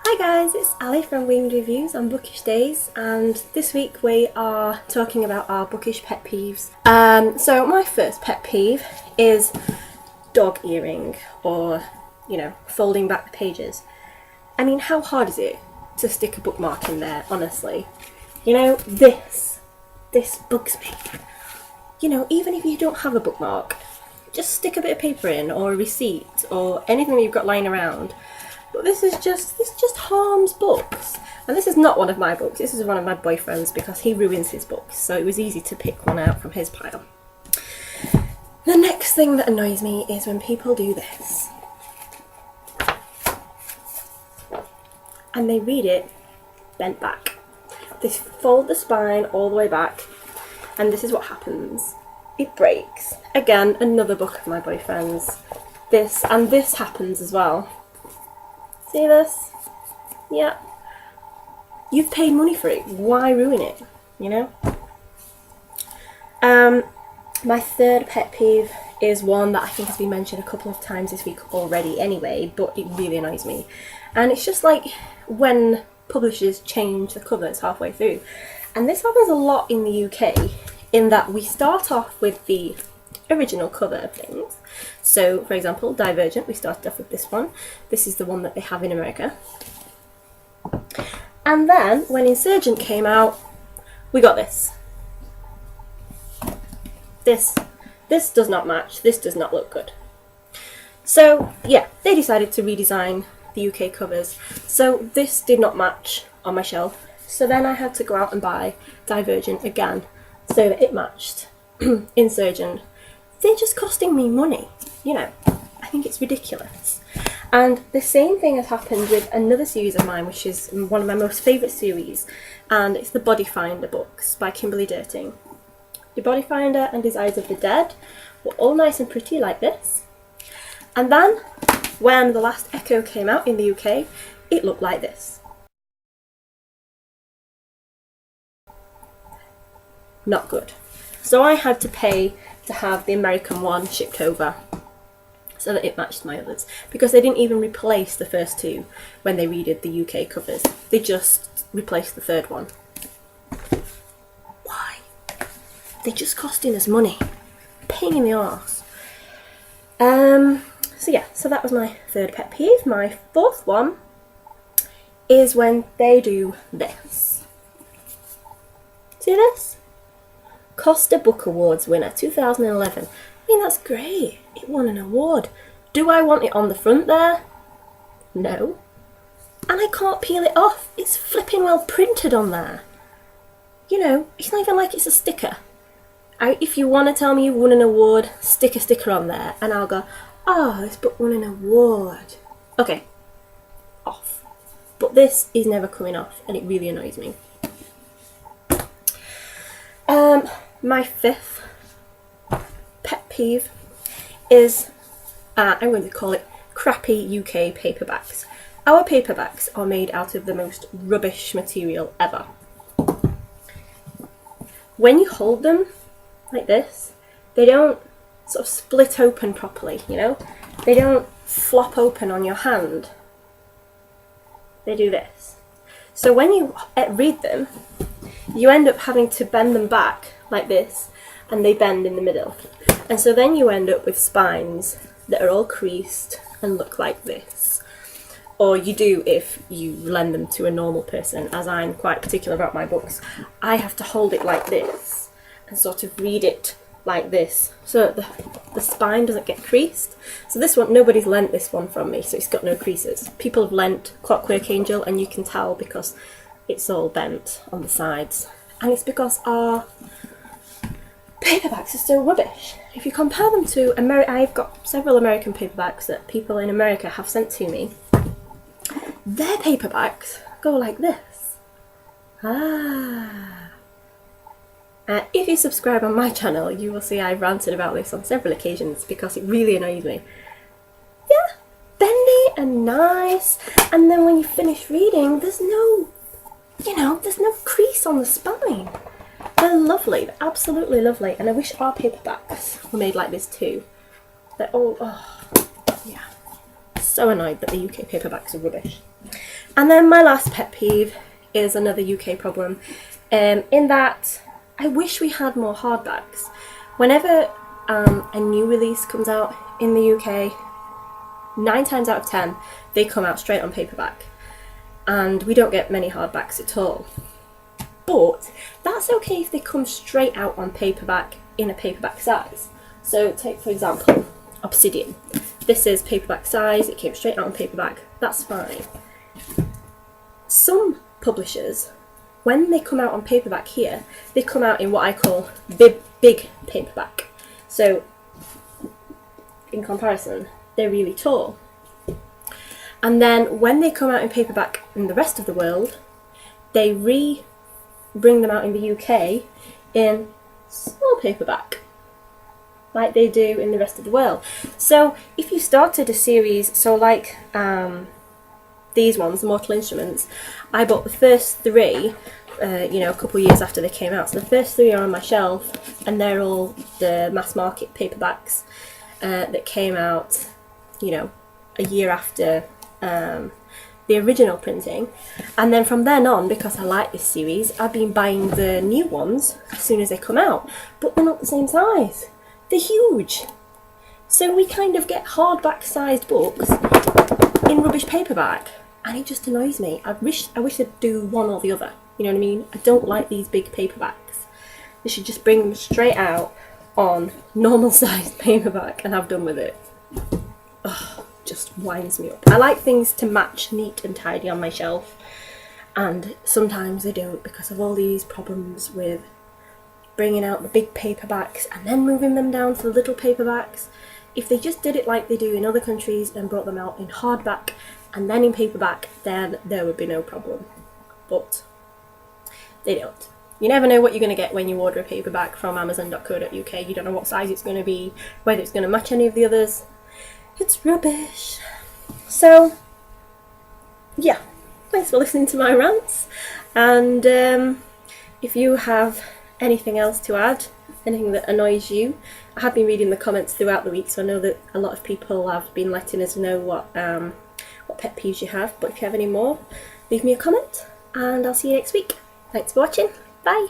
Hi guys, it's Ali from Winged Reviews on Bookish Days, and this week we are talking about our bookish pet peeves. So my first pet peeve is dog earring, or, folding back the pages. I mean, how hard is it to stick a bookmark in there, honestly? This bugs me. Even if you don't have a bookmark, just stick a bit of paper in, or a receipt, or anything that you've got lying around. But this just harms books. And this is not one of my books, this is one of my boyfriend's because he ruins his books, so it was easy to pick one out from his pile. The next thing that annoys me is when people do this. And they read it bent back. They fold the spine all the way back, and this is what happens. It breaks. Again, another book of my boyfriend's. This happens as well. See this? Yeah. You've paid money for it. Why ruin it? My third pet peeve is one that I think has been mentioned a couple of times this week already anyway, but it really annoys me. And it's just like when publishers change the covers halfway through. And this happens a lot in the UK, in that we start off with the original cover of things. So, for example, Divergent, we started off with this one. This is the one that they have in America. And then, when Insurgent came out, we got this. This does not match. This does not look good. So, yeah, they decided to redesign the UK covers. So, this did not match on my shelf. So then I had to go out and buy Divergent again, so that it matched Insurgent. They're just costing me money, I think it's ridiculous. And the same thing has happened with another series of mine, which is one of my most favourite series, and it's the Body Finder books by Kimberly Derting. The Body Finder and Desires of the Dead were all nice and pretty like this. And then, when The Last Echo came out in the UK, it looked like this. Not good. So I had to pay to have the American one shipped over so that it matched my others, because they didn't even replace the first two when they redid the UK covers. They just replaced the third one. Why? They're just costing us money. Pain in the arse. So that was my third pet peeve. My fourth one is when they do this. See this? Costa Book Awards winner 2011. I mean, that's great. It won an award. Do I want it on the front there? No. And I can't peel it off. It's flipping well printed on there. It's not even like it's a sticker. If you want to tell me you won an award, stick a sticker on there and I'll go, oh, this book won an award. Okay. Off. But this is never coming off and it really annoys me. My fifth pet peeve is, I'm going to call it crappy UK paperbacks. Our paperbacks are made out of the most rubbish material ever. When you hold them like this, they don't sort of split open properly, They don't flop open on your hand. They do this. So when you read them, you end up having to bend them back like this, and they bend in the middle. And so then you end up with spines that are all creased and look like this. Or you do if you lend them to a normal person, as I'm quite particular about my books. I have to hold it like this and sort of read it like this so that the spine doesn't get creased. So this one, nobody's lent this one from me, so it's got no creases. People have lent Clockwork Angel, and you can tell because it's all bent on the sides. And it's because our paperbacks are so rubbish. If you compare them to I've got several American paperbacks that people in America have sent to me. Their paperbacks go like this. If you subscribe on my channel, you will see I've ranted about this on several occasions because it really annoys me. Yeah, bendy and nice, and then when you finish reading, there's no crease on the spine. They're lovely, they're absolutely lovely, and I wish our paperbacks were made like this too. They're all, yeah. So annoyed that the UK paperbacks are rubbish. And then my last pet peeve is another UK problem, in that I wish we had more hardbacks. Whenever a new release comes out in the UK, 9 times out of 10 they come out straight on paperback, and we don't get many hardbacks at all. But that's okay if they come straight out on paperback in a paperback size. So take for example Obsidian. This is paperback size, it came straight out on paperback, that's fine. Some publishers, when they come out on paperback here, they come out in what I call big paperback. So in comparison, they're really tall. And then when they come out in paperback in the rest of the world, they bring them out in the UK in small paperback, like they do in the rest of the world. So if you started a series, so like these ones, Mortal Instruments, I bought the first 3 a couple of years after they came out. So the first 3 are on my shelf, and they're all the mass market paperbacks that came out, a year after the original printing. And then from then on, because I like this series, I've been buying the new ones as soon as they come out, but they're not the same size. They're huge. So we kind of get hardback sized books in rubbish paperback, and it just annoys me. I wish they'd do one or the other. You know what I mean? I don't like these big paperbacks. They should just bring them straight out on normal sized paperback and have done with it. Ugh, just winds me up. I like things to match neat and tidy on my shelf, and sometimes they don't because of all these problems with bringing out the big paperbacks and then moving them down to the little paperbacks. If they just did it like they do in other countries and brought them out in hardback and then in paperback, then there would be no problem. But they don't. You never know what you're going to get when you order a paperback from amazon.co.uk. You don't know what size it's going to be, whether it's going to match any of the others. It's rubbish. So, yeah, thanks for listening to my rants. And if you have anything else to add, anything that annoys you, I have been reading the comments throughout the week, so I know that a lot of people have been letting us know what pet peeves you have. But if you have any more, leave me a comment, and I'll see you next week. Thanks for watching. Bye.